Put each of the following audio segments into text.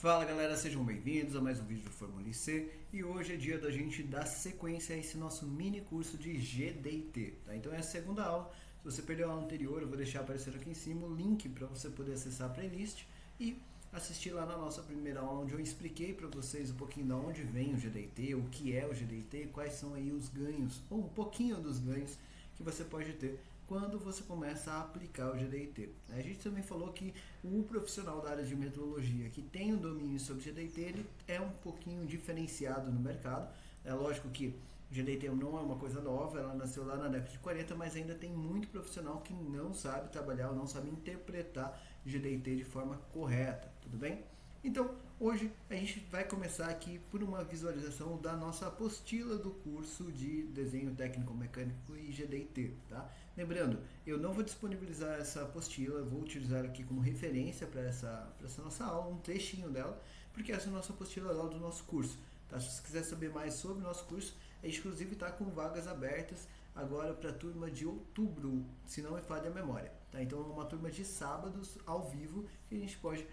Fala galera, sejam bem-vindos a mais um vídeo do Fórmula C e hoje é dia da gente dar sequência a esse nosso mini curso de GDT, tá? Então é a segunda aula. Se você perdeu a aula anterior, eu vou deixar aparecer aqui em cima o link para você poder acessar a playlist e assistir lá na nossa primeira aula, onde eu expliquei para vocês um pouquinho de onde vem o GDT, o que é o GDT, quais são aí os ganhos, ou um pouquinho dos ganhos que você pode ter quando você começa a aplicar o GDT. A gente também falou que o profissional da área de metrologia que tem um domínio sobre GDT, ele é um pouquinho diferenciado no mercado. É lógico que o GDT não é uma coisa nova, ela nasceu lá na década de 40, mas ainda tem muito profissional que não sabe trabalhar ou não sabe interpretar GDT de forma correta, tudo bem? Então, hoje a gente vai começar aqui por uma visualização da nossa apostila do curso de Desenho Técnico Mecânico e GDT, tá? Lembrando, eu não vou disponibilizar essa apostila, eu vou utilizar aqui como referência para essa nossa aula, um trechinho dela, porque essa é a nossa apostila lá do nosso curso, tá? Se você quiser saber mais sobre o nosso curso, a gente inclusive está com vagas abertas agora para a turma de outubro, se não me falha a memória, tá? Então é uma turma de sábados ao vivo que a gente pode...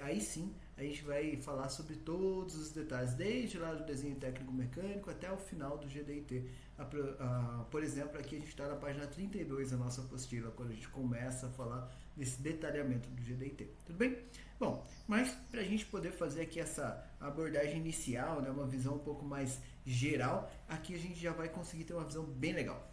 aí sim a gente vai falar sobre todos os detalhes, desde lá do desenho técnico mecânico até o final do GDT. Por exemplo, aqui a gente está na página 32 da nossa apostila, quando a gente começa a falar desse detalhamento do GDT. Tudo bem? Bom, mas para a gente poder fazer aqui essa abordagem inicial, né, uma visão um pouco mais geral, aqui a gente já vai conseguir ter uma visão bem legal.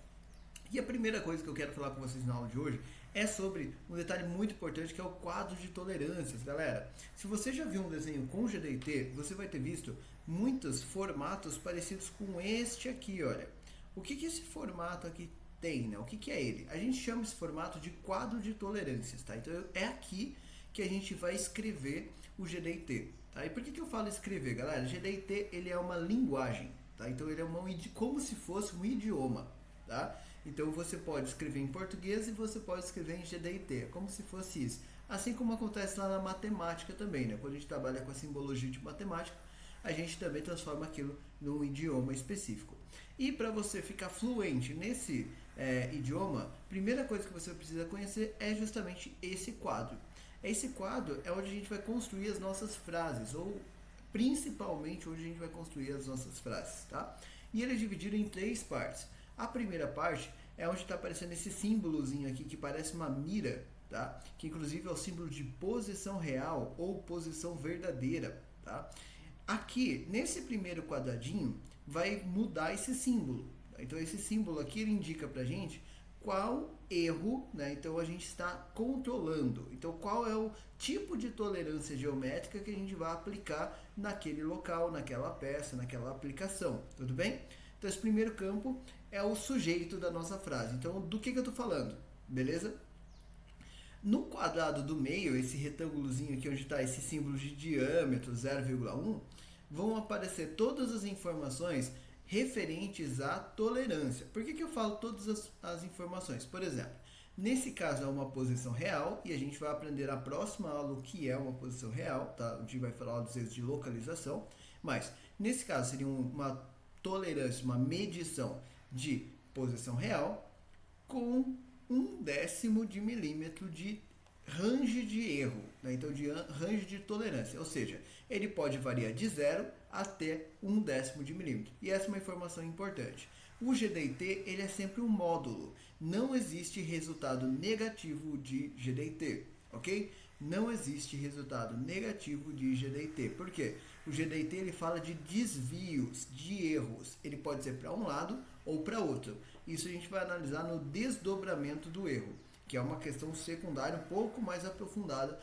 E a primeira coisa que eu quero falar com vocês na aula de hoje é sobre um detalhe muito importante, que é o quadro de tolerâncias, galera. Se você já viu um desenho com GDT, você vai ter visto muitos formatos parecidos com este aqui, olha. O que esse formato aqui tem, né? O que é ele? A gente chama esse formato de quadro de tolerâncias, tá? Então é aqui que a gente vai escrever o GDT, tá? E por que eu falo escrever, galera? GDT, ele é uma linguagem, tá? Então ele é como se fosse um idioma, tá? Então você pode escrever em português e você pode escrever em GDT, é como se fosse isso. Assim como acontece lá na matemática também, né? Quando a gente trabalha com a simbologia de matemática, a gente também transforma aquilo num idioma específico. E para você ficar fluente nesse idioma, a primeira coisa que você precisa conhecer é justamente esse quadro. Esse quadro é onde a gente vai construir as nossas frases, ou principalmente onde a gente vai construir as nossas frases, tá? E ele é dividido em três partes. A primeira parte é onde está aparecendo esse símbolozinho aqui que parece uma mira, tá? Que inclusive é o símbolo de posição real ou posição verdadeira, tá? Aqui, nesse primeiro quadradinho, vai mudar esse símbolo. Tá? Então esse símbolo aqui ele indica pra gente qual erro, né? Então a gente está controlando. Então qual é o tipo de tolerância geométrica que a gente vai aplicar naquele local, naquela peça, naquela aplicação, tudo bem? Então esse primeiro campo é o sujeito da nossa frase. Então do que eu estou falando? Beleza? No quadrado do meio, esse retângulozinho aqui onde está esse símbolo de diâmetro 0,1, vão aparecer todas as informações referentes à tolerância. Por que eu falo todas as informações? Por exemplo, nesse caso é uma posição real, e a gente vai aprender na próxima aula o que é uma posição real, tá? A gente vai falar dos erros de localização, mas nesse caso seria uma tolerância, uma medição de posição real com 1/10 de milímetro de range de erro, né? Então de range de tolerância, ou seja, ele pode variar de 0 até 1/10 de milímetro. E essa é uma informação importante. O GDT ele é sempre um módulo, não existe resultado negativo de GDT, ok? Não existe resultado negativo de GDT. Por quê? O GDT ele fala de desvios, de erros. Ele pode ser para um lado ou para outro. Isso a gente vai analisar no desdobramento do erro, que é uma questão secundária um pouco mais aprofundada,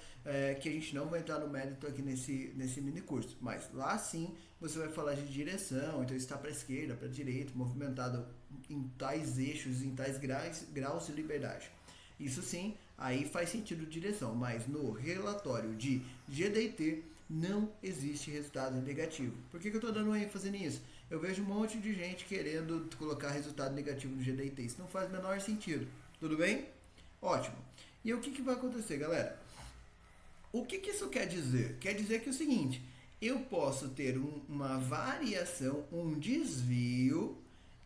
que a gente não vai entrar no mérito aqui nesse mini curso. Mas lá sim você vai falar de direção, então está para a esquerda, para a direita, movimentado em tais eixos, em tais graus de liberdade. Isso sim, aí faz sentido direção, mas no relatório de GDT não existe resultado negativo. Por que eu estou dando ênfase nisso? Eu vejo um monte de gente querendo colocar resultado negativo no GDT. Isso não faz o menor sentido. Tudo bem? Ótimo. E o que vai acontecer, galera? O que isso quer dizer? Quer dizer que é o seguinte, eu posso ter uma variação, um desvio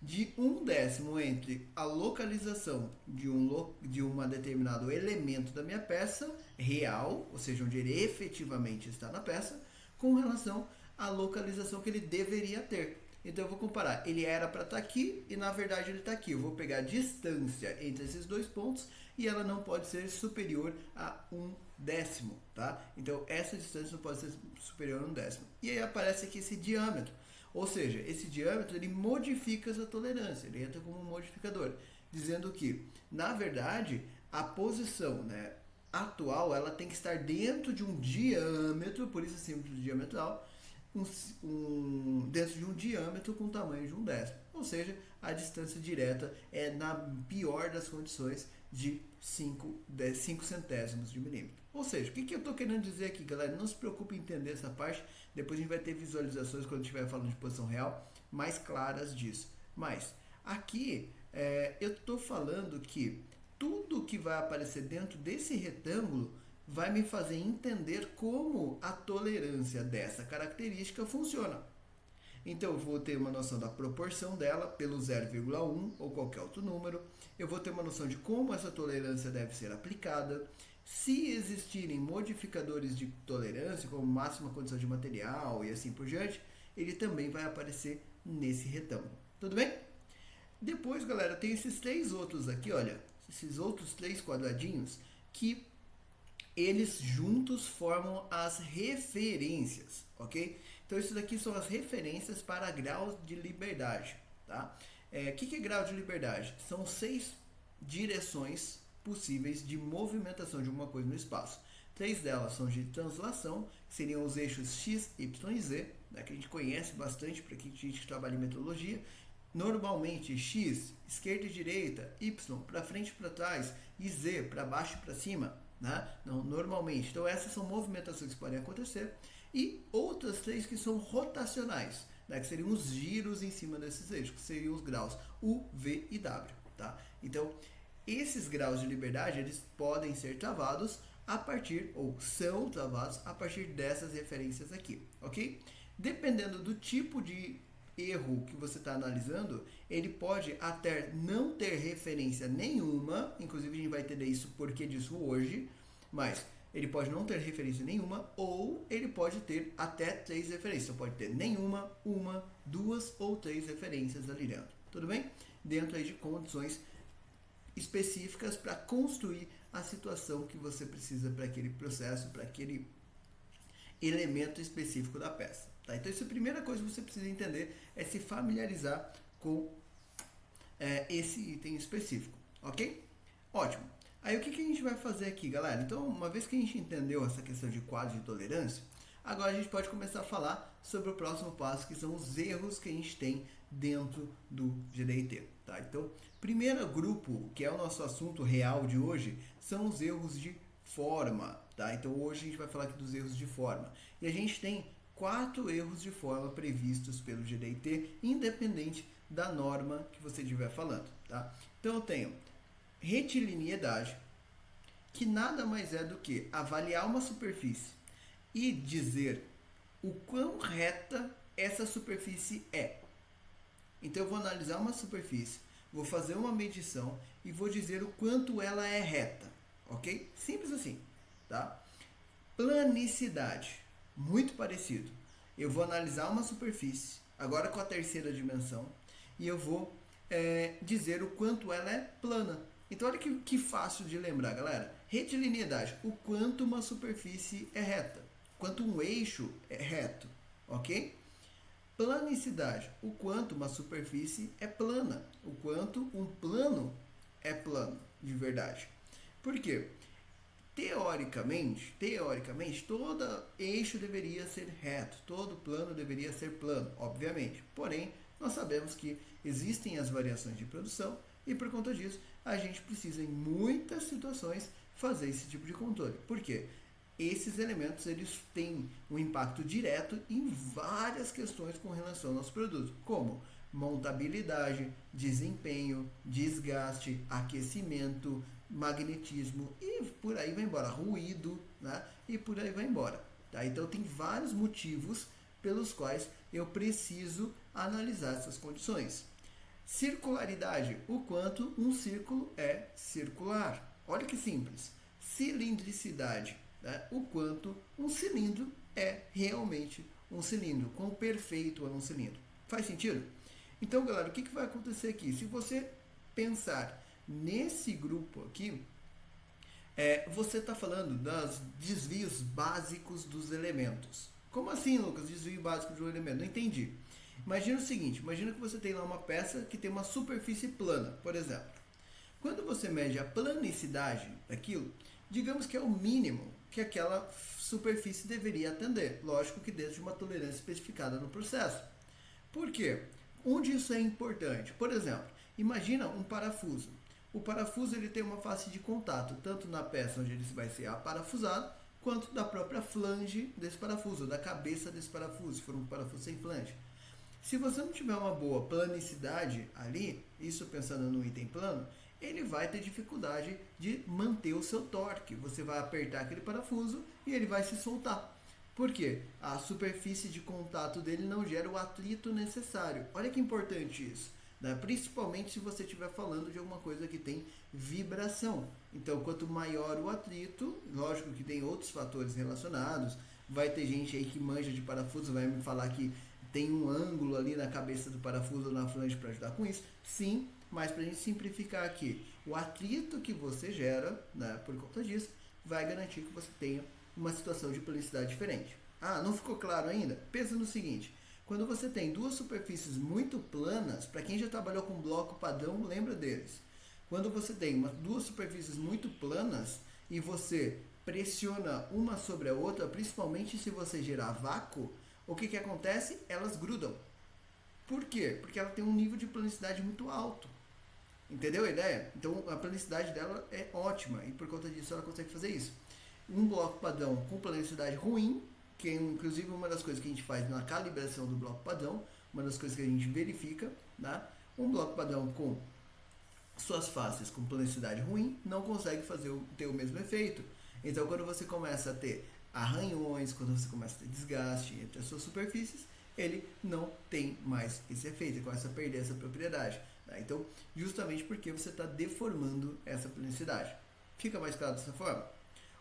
de 1/10 entre a localização de um determinado elemento da minha peça real, ou seja, onde ele efetivamente está na peça, com relação à localização que ele deveria ter. Então eu vou comparar, ele era para estar aqui e na verdade ele está aqui. Eu vou pegar a distância entre esses dois pontos e ela não pode ser superior a 1/10, tá? Então essa distância não pode ser superior a 1/10. E aí aparece aqui esse diâmetro. Ou seja, esse diâmetro ele modifica essa tolerância, ele entra como um modificador, dizendo que, na verdade, a posição, né, atual ela tem que estar dentro de um diâmetro, por isso é símbolo diametral, dentro de um diâmetro com o tamanho de 1/10. Ou seja, a distância direta é, na pior das condições, de 5 centésimos de milímetro. Ou seja, o que eu estou querendo dizer aqui, galera? Não se preocupe em entender essa parte. Depois a gente vai ter visualizações quando estiver falando de posição real mais claras disso. Mas aqui eu estou falando que tudo que vai aparecer dentro desse retângulo vai me fazer entender como a tolerância dessa característica funciona. Então eu vou ter uma noção da proporção dela pelo 0,1 ou qualquer outro número. Eu vou ter uma noção de como essa tolerância deve ser aplicada. Se existirem modificadores de tolerância, como máxima condição de material e assim por diante, ele também vai aparecer nesse retângulo. Tudo bem? Depois, galera, tem esses três outros aqui, olha. Esses outros três quadradinhos que eles juntos formam as referências, ok? Então, isso daqui são as referências para graus de liberdade, tá? O que é grau de liberdade? São 6 direções possíveis de movimentação de uma coisa no espaço. 3 delas são de translação, que seriam os eixos x, y e z, né, que a gente conhece bastante para quem a gente trabalha em metrologia. Normalmente x, esquerda e direita, y, para frente e para trás, e z, para baixo e para cima. Né? Não, normalmente. Então essas são movimentações que podem acontecer. E outras 3 que são rotacionais, né? Que seriam os giros em cima desses eixos, que seriam os graus U, V e W. Tá? Então, esses graus de liberdade, eles podem ser travados a partir, ou são travados a partir dessas referências aqui, ok? Dependendo do tipo de erro que você está analisando, ele pode até não ter referência nenhuma, inclusive a gente vai entender isso porque disso hoje, mas ele pode não ter referência nenhuma, ou ele pode ter até 3 referências. Então pode ter nenhuma, 1, 2 ou 3 referências ali dentro. Tudo bem? Dentro aí de condições específicas para construir a situação que você precisa para aquele processo, para aquele elemento específico da peça. Tá? Então, essa é a primeira coisa que você precisa entender, é se familiarizar com esse item específico, ok? Ótimo. Aí, o que a gente vai fazer aqui, galera? Então, uma vez que a gente entendeu essa questão de quadro de tolerância, agora a gente pode começar a falar sobre o próximo passo, que são os erros que a gente tem dentro do GDIT. Tá? Então, primeiro grupo, que é o nosso assunto real de hoje, são os erros de forma. Tá? Então, hoje a gente vai falar aqui dos erros de forma. E a gente tem 4 erros de forma previstos pelo GDIT, independente da norma que você estiver falando. Tá? Então, eu tenho retilineidade, que nada mais é do que avaliar uma superfície e dizer o quão reta essa superfície é. Então eu vou analisar uma superfície, vou fazer uma medição e vou dizer o quanto ela é reta, ok? Simples assim, tá? Planicidade, muito parecido. Eu vou analisar uma superfície, agora com a terceira dimensão, e eu vou dizer o quanto ela é plana. Então olha que fácil de lembrar, galera. Retilineidade, o quanto uma superfície é reta, quanto um eixo é reto, ok? Planicidade, o quanto uma superfície é plana, o quanto um plano é plano, de verdade. Por quê? Teoricamente, todo eixo deveria ser reto, todo plano deveria ser plano, obviamente. Porém, nós sabemos que existem as variações de produção e, por conta disso, a gente precisa, em muitas situações, fazer esse tipo de controle. Por quê? Esses elementos eles têm um impacto direto em várias questões com relação ao nosso produto, como montabilidade, desempenho, desgaste, aquecimento, magnetismo e por aí vai embora, ruído, né? E por aí vai embora. Tá? Então tem vários motivos pelos quais eu preciso analisar essas condições. Circularidade, o quanto um círculo é circular. Olha que simples. Cilindricidade, né? O quanto um cilindro é realmente um cilindro, quão perfeito é um cilindro. Faz sentido? Então, galera, o que vai acontecer aqui? Se você pensar nesse grupo aqui, você está falando dos desvios básicos dos elementos. Como assim, Lucas? Desvio básico de um elemento? Não entendi. Imagina o seguinte, imagina que você tem lá uma peça que tem uma superfície plana, por exemplo. Quando você mede a planicidade daquilo, digamos que é o mínimo que aquela superfície deveria atender. Lógico que dentro de uma tolerância especificada no processo. Por quê? Onde isso é importante? Por exemplo, imagina um parafuso. O parafuso ele tem uma face de contato, tanto na peça onde ele vai ser aparafusado, quanto da própria flange desse parafuso, da cabeça desse parafuso, se for um parafuso sem flange. Se você não tiver uma boa planicidade ali, isso pensando no item plano, ele vai ter dificuldade de manter o seu torque. Você vai apertar aquele parafuso e ele vai se soltar. Por quê? A superfície de contato dele não gera o atrito necessário. Olha que importante isso, né? Principalmente se você estiver falando de alguma coisa que tem vibração. Então, quanto maior o atrito, lógico que tem outros fatores relacionados. Vai ter gente aí que manja de parafuso, vai me falar que tem um ângulo ali na cabeça do parafuso ou na flange para ajudar com isso. Sim, mas para a gente simplificar aqui, o atrito que você gera, né, por conta disso, vai garantir que você tenha uma situação de planicidade diferente. Ah, não ficou claro ainda? Pensa no seguinte, quando você tem duas superfícies muito planas, para quem já trabalhou com bloco padrão, lembra deles. Quando você tem duas superfícies muito planas e você pressiona uma sobre a outra, principalmente se você gerar vácuo, o que acontece? Elas grudam. Por quê? Porque ela tem um nível de planicidade muito alto. Entendeu a ideia? Então a planicidade dela é ótima e por conta disso ela consegue fazer isso. Um bloco padrão com planicidade ruim, que é inclusive uma das coisas que a gente faz na calibração do bloco padrão, uma das coisas que a gente verifica, né? Um bloco padrão com suas faces com planicidade ruim não consegue ter o mesmo efeito. Então quando você começa a ter arranhões, quando você começa a ter desgaste entre as suas superfícies, ele não tem mais esse efeito, ele começa a perder essa propriedade. Tá? Então, justamente porque você está deformando essa planicidade. Fica mais claro dessa forma?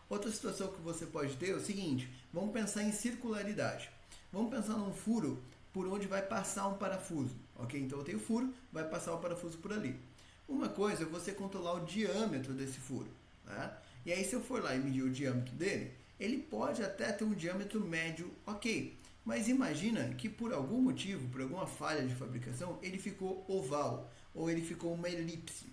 Outra situação que você pode ter é o seguinte, vamos pensar em circularidade. Vamos pensar num furo por onde vai passar um parafuso. Ok? Então eu tenho o furo, vai passar o parafuso por ali. Uma coisa é você controlar o diâmetro desse furo. Tá? E aí se eu for lá e medir o diâmetro dele, ele pode até ter um diâmetro médio, ok. Mas imagina que por algum motivo, por alguma falha de fabricação, ele ficou oval ou ele ficou uma elipse.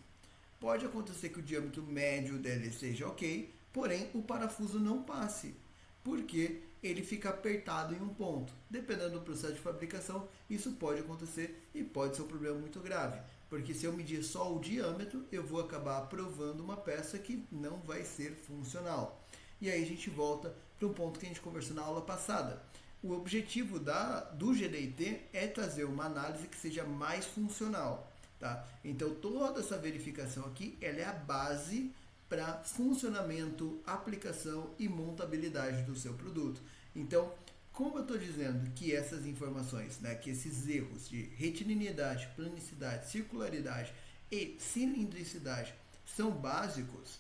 Pode acontecer que o diâmetro médio dele seja ok, porém o parafuso não passe, porque ele fica apertado em um ponto. Dependendo do processo de fabricação, isso pode acontecer e pode ser um problema muito grave. Porque se eu medir só o diâmetro, eu vou acabar aprovando uma peça que não vai ser funcional. E aí a gente volta para um ponto que a gente conversou na aula passada. O objetivo do GDT é trazer uma análise que seja mais funcional. Tá? Então toda essa verificação aqui ela é a base para funcionamento, aplicação e montabilidade do seu produto. Então, como eu estou dizendo que essas informações, né, que esses erros de retiliniidade, planicidade, circularidade e cilindricidade são básicos,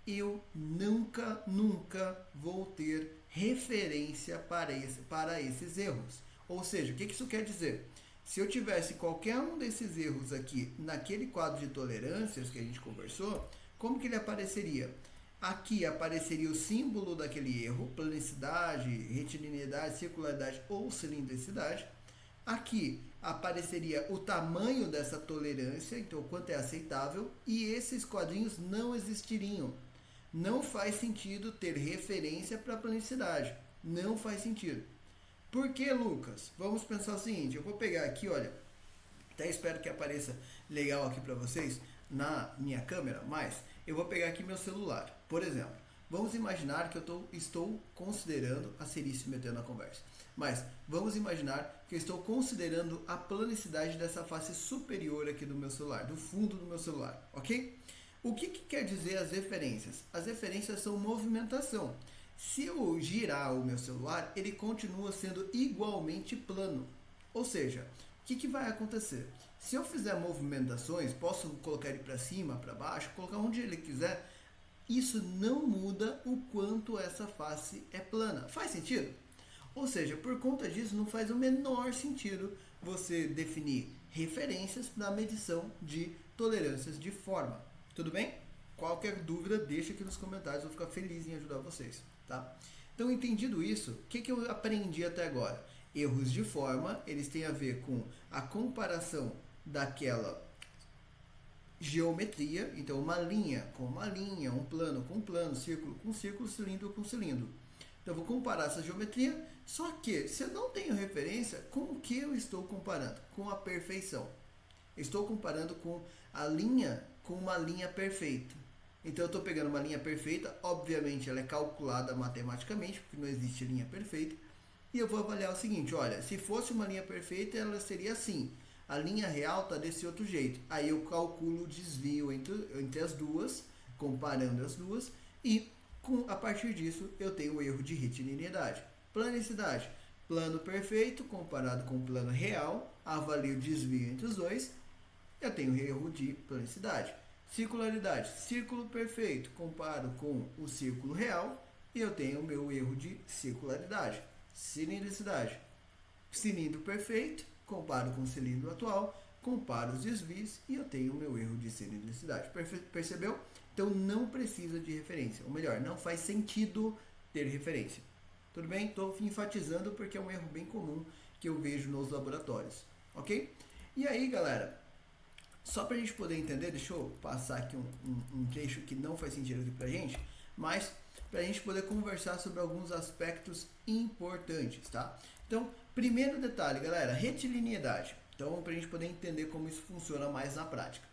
eu nunca vou ter referência para esses erros. Ou seja, o que isso quer dizer? Se eu tivesse qualquer um desses erros aqui naquele quadro de tolerâncias que a gente conversou, como que ele apareceria? Aqui apareceria o símbolo daquele erro, planicidade, retiliniidade, circularidade ou cilindricidade. Aqui apareceria o tamanho dessa tolerância, então o quanto é aceitável, e esses quadrinhos não existiriam. Não faz sentido ter referência para a planicidade. Não faz sentido. Por que, Lucas? Vamos pensar o seguinte, eu vou pegar aqui, olha, até espero que apareça legal aqui para vocês na minha câmera, mas eu vou pegar aqui meu celular, por exemplo. Vamos imaginar que eu estou considerando, a Ceri se meteu na conversa, mas vamos imaginar que eu estou considerando a planicidade dessa face superior aqui do meu celular, do fundo do meu celular, ok? O que quer dizer as referências? As referências são movimentação. Se eu girar o meu celular, ele continua sendo igualmente plano. Ou seja, o que vai acontecer? Se eu fizer movimentações, posso colocar ele para cima, para baixo, colocar onde ele quiser, isso não muda o quanto essa face é plana. Faz sentido? Ou seja, por conta disso, não faz o menor sentido você definir referências na medição de tolerâncias de forma. Tudo bem? Qualquer dúvida, deixa aqui nos comentários, eu vou ficar feliz em ajudar vocês, tá? Então, entendido isso, o que eu aprendi até agora? Erros de forma, eles têm a ver com a comparação daquela geometria, então uma linha com uma linha, um plano com plano, círculo com círculo, cilindro com cilindro. Então, eu vou comparar essa geometria, só que se eu não tenho referência, com o que eu estou comparando? Com a perfeição. Estou comparando com a linha com uma linha perfeita. Então eu estou pegando uma linha perfeita, obviamente ela é calculada matematicamente, porque não existe linha perfeita, e eu vou avaliar o seguinte, olha, se fosse uma linha perfeita, ela seria assim, a linha real está desse outro jeito. Aí eu calculo o desvio entre as duas, comparando as duas, e a partir disso eu tenho o erro de retiliniedade. Planicidade, plano perfeito comparado com o plano real, avalio o desvio entre os dois, eu tenho erro de planicidade. Circularidade, círculo perfeito, comparo com o círculo real e eu tenho o meu erro de circularidade. Cilindricidade, cilindro perfeito, comparo com o cilindro atual, comparo os desvios e eu tenho o meu erro de cilindricidade. Percebeu? Então não precisa de referência, ou melhor, não faz sentido ter referência. Tudo bem? Estou enfatizando porque é um erro bem comum que eu vejo nos laboratórios, ok? E aí, galera, só para a gente poder entender, deixa eu passar aqui um trecho que não faz sentido aqui para a gente, mas para a gente poder conversar sobre alguns aspectos importantes, tá? Então, primeiro detalhe, galera, retiliniedade. Então, para a gente poder entender como isso funciona mais na prática.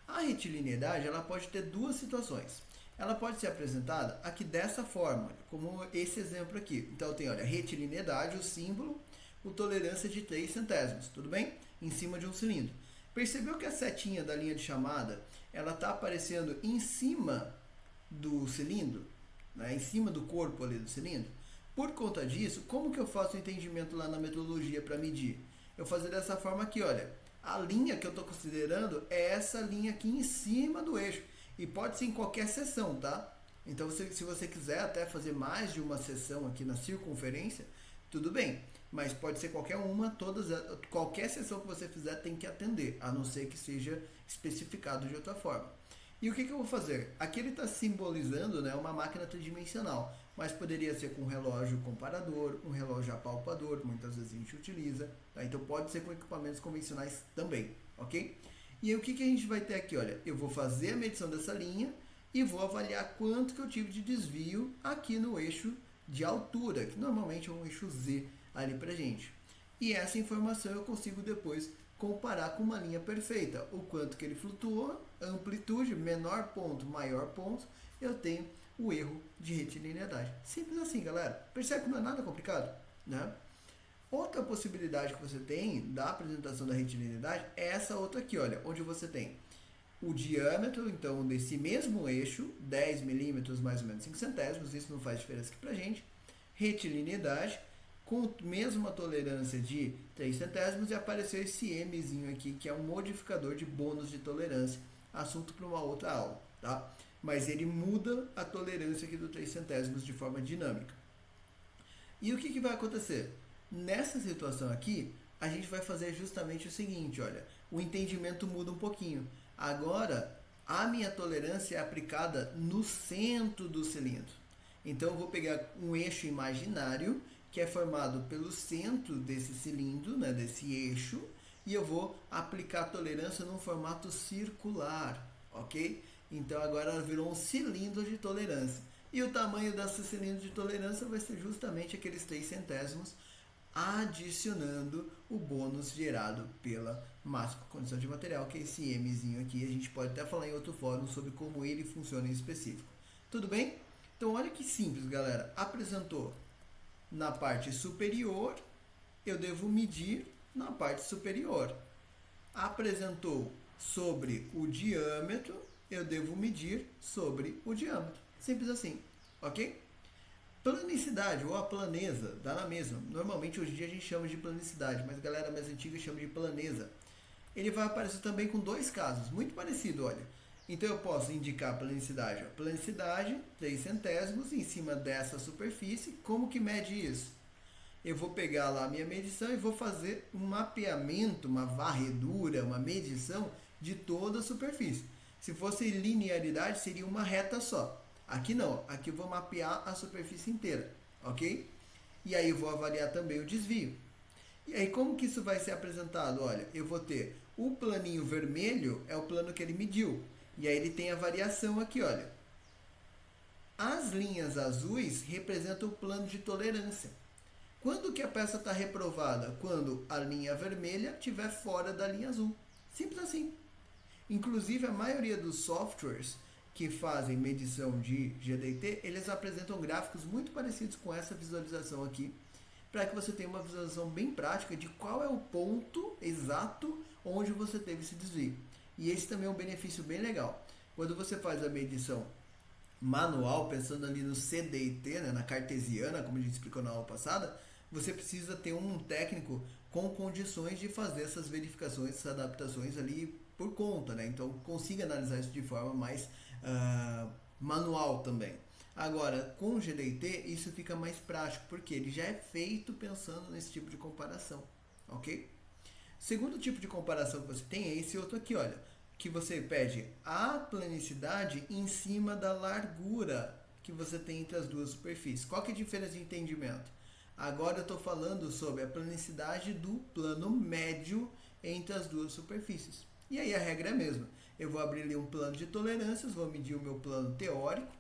A retiliniedade, ela pode ter duas situações. Ela pode ser apresentada aqui dessa forma, como esse exemplo aqui. Então, tem, olha, retiliniedade, o símbolo, o tolerância de 3 centésimos, tudo bem? Em cima de um cilindro. Percebeu que a setinha da linha de chamada, ela está aparecendo em cima do cilindro, né? Em cima do corpo ali do cilindro? Por conta disso, como que eu faço o entendimento lá na metodologia para medir? Eu fazer dessa forma aqui, olha, a linha que eu estou considerando é essa linha aqui em cima do eixo, e pode ser em qualquer seção, tá? Então, se você quiser até fazer mais de uma seção aqui na circunferência, tudo bem. Mas pode ser qualquer uma, qualquer seção que você fizer tem que atender, a não ser que seja especificado de outra forma. E o que eu vou fazer? Aqui ele está simbolizando, né, uma máquina tridimensional, mas poderia ser com um relógio comparador, um relógio apalpador, muitas vezes a gente utiliza, tá? Então pode ser com equipamentos convencionais também, ok? E aí o que a gente vai ter aqui? Olha, eu vou fazer a medição dessa linha e vou avaliar quanto que eu tive de desvio aqui no eixo de altura, que normalmente é um eixo Z, ali pra gente. E essa informação eu consigo depois comparar com uma linha perfeita. O quanto que ele flutuou, amplitude, menor ponto, maior ponto, eu tenho o erro de retiliniedade. Simples assim, galera. Percebe que não é nada complicado, né? Outra possibilidade que você tem da apresentação da retiliniedade é essa outra aqui, olha, onde você tem o diâmetro, então, desse mesmo eixo, 10 milímetros, mais ou menos 5 centésimos, isso não faz diferença aqui pra gente. Retiliniedade, com mesma tolerância de 3 centésimos, e apareceu esse Mzinho aqui, que é um modificador de bônus de tolerância, assunto para uma outra aula, tá? Mas ele muda a tolerância aqui do 3 centésimos de forma dinâmica. E o que vai acontecer? Nessa situação aqui, a gente vai fazer justamente o seguinte, olha, o entendimento muda um pouquinho. Agora, a minha tolerância é aplicada no centro do cilindro. Então, eu vou pegar um eixo imaginário, que é formado pelo centro desse cilindro, né, desse eixo, e eu vou aplicar a tolerância num formato circular, ok? Então, agora ela virou um cilindro de tolerância. E o tamanho desse cilindro de tolerância vai ser justamente aqueles 3 centésimos, adicionando o bônus gerado pela máxima condição de material, que é esse Mzinho aqui. A gente pode até falar em outro fórum sobre como ele funciona em específico. Tudo bem? Então, olha que simples, galera. Apresentou na parte superior, eu devo medir na parte superior. Apresentou sobre o diâmetro, eu devo medir sobre o diâmetro. Simples assim, ok? Planicidade ou a planeza, dá na mesma. Normalmente hoje em dia a gente chama de planicidade, mas a galera mais antiga chama de planeza. Ele vai aparecer também com dois casos, muito parecido, olha. Então eu posso indicar a planicidade. Planicidade, 3 centésimos em cima dessa superfície. Como que mede isso? eu vou pegar lá a minha medição e vou fazer um mapeamento, uma varredura, uma medição de toda a superfície. Se fosse linearidade, seria uma reta só. Aqui não, aqui eu vou mapear a superfície inteira, ok? E aí eu vou avaliar também o desvio. E aí como que isso vai ser apresentado? Olha, eu vou ter o planinho vermelho, é o plano que ele mediu. E aí ele tem a variação aqui, olha. As linhas azuis representam o plano de tolerância. Quando que a peça está reprovada? Quando a linha vermelha estiver fora da linha azul. Simples assim. Inclusive, a maioria dos softwares que fazem medição de GDT, eles apresentam gráficos muito parecidos com essa visualização aqui, para que você tenha uma visualização bem prática de qual é o ponto exato onde você teve esse desvio. E esse também é um benefício bem legal. Quando você faz a medição manual, pensando ali no CDT, né, na cartesiana, como a gente explicou na aula passada, você precisa ter um técnico com condições de fazer essas verificações, essas adaptações ali por conta, né? Então consiga analisar isso de forma mais manual também. Agora, com o GDT, isso fica mais prático, porque ele já é feito pensando nesse tipo de comparação, ok? Segundo tipo de comparação que você tem é esse outro aqui, olha, que você pede a planicidade em cima da largura que você tem entre as duas superfícies. Qual que é a diferença de entendimento? Agora eu estou falando sobre a planicidade do plano médio entre as duas superfícies. E aí a regra é a mesma. Eu vou abrir ali um plano de tolerâncias, vou medir o meu plano teórico.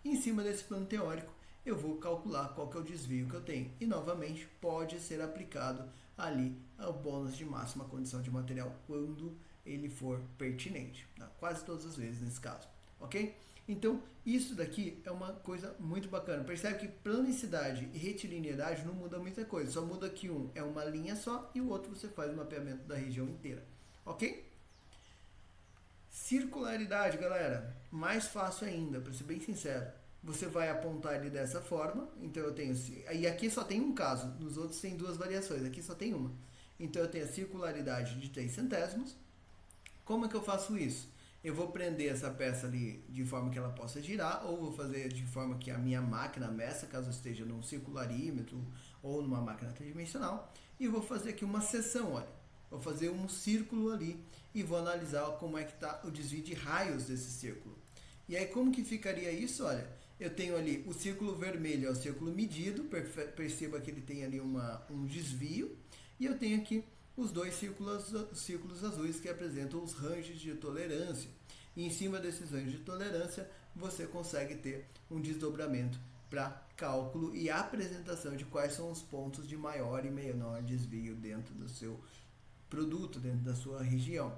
E em cima desse plano teórico, eu vou calcular qual que é o desvio que eu tenho. E novamente, pode ser aplicado ali ao bônus de máxima condição de material quando ele for pertinente. Tá? Quase todas as vezes nesse caso. Ok? Então, isso daqui é uma coisa muito bacana. Percebe que planicidade e retilineidade não muda muita coisa. Só muda que um é uma linha só e o outro você faz o mapeamento da região inteira. Ok? Circularidade, galera. Mais fácil ainda, para ser bem sincero. Você vai apontar ele dessa forma. Então eu tenho... E aqui só tem um caso. Nos outros tem duas variações. Aqui só tem uma. Então eu tenho a circularidade de 3 centésimos. Como é que eu faço isso? Eu vou prender essa peça ali de forma que ela possa girar, ou vou fazer de forma que a minha máquina meça, caso eu esteja num circularímetro ou numa máquina tridimensional, e vou fazer aqui uma seção, olha. Vou fazer um círculo ali e vou analisar como é que está o desvio de raios desse círculo. E aí como que ficaria isso? Olha, eu tenho ali o círculo vermelho, é o círculo medido, perceba que ele tem ali um desvio, e eu tenho aqui os dois círculos azuis que apresentam os ranges de tolerância. E em cima desses ranges de tolerância, você consegue ter um desdobramento para cálculo e apresentação de quais são os pontos de maior e menor desvio dentro do seu produto, dentro da sua região.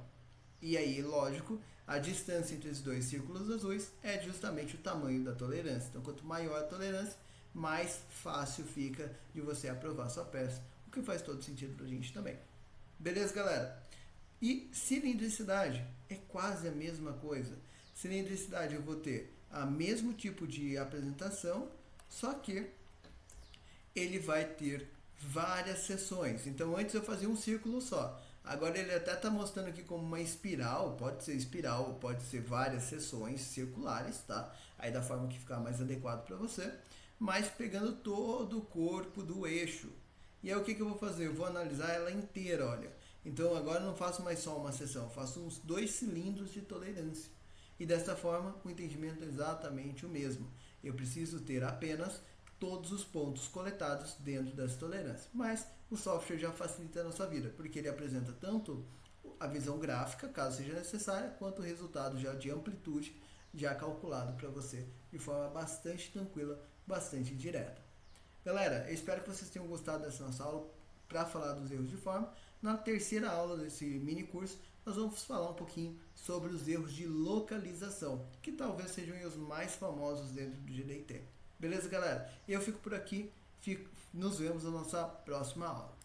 E aí, lógico, a distância entre os dois círculos azuis é justamente o tamanho da tolerância. Então, quanto maior a tolerância, mais fácil fica de você aprovar sua peça, o que faz todo sentido para a gente também. Beleza, galera? E cilindricidade é quase a mesma coisa. Cilindricidade eu vou ter o mesmo tipo de apresentação, só que ele vai ter várias seções. Então antes eu fazia um círculo só. Agora ele até está mostrando aqui como uma espiral, pode ser espiral, pode ser várias seções circulares, tá? Aí da forma que ficar mais adequado para você, mas pegando todo o corpo do eixo. E aí o que eu vou fazer? Eu vou analisar ela inteira, olha. Então agora eu não faço mais só uma seção, eu faço uns 2 cilindros de tolerância. E dessa forma o entendimento é exatamente o mesmo. Eu preciso ter apenas todos os pontos coletados dentro dessa tolerância. Mas o software já facilita a nossa vida, porque ele apresenta tanto a visão gráfica, caso seja necessária, quanto o resultado já de amplitude, já calculado para você de forma bastante tranquila, bastante direta. Galera, eu espero que vocês tenham gostado dessa nossa aula para falar dos erros de forma. Na terceira aula desse mini curso, nós vamos falar um pouquinho sobre os erros de localização, que talvez sejam os mais famosos dentro do GDT. Beleza, galera? Eu fico por aqui. Nos vemos na nossa próxima aula.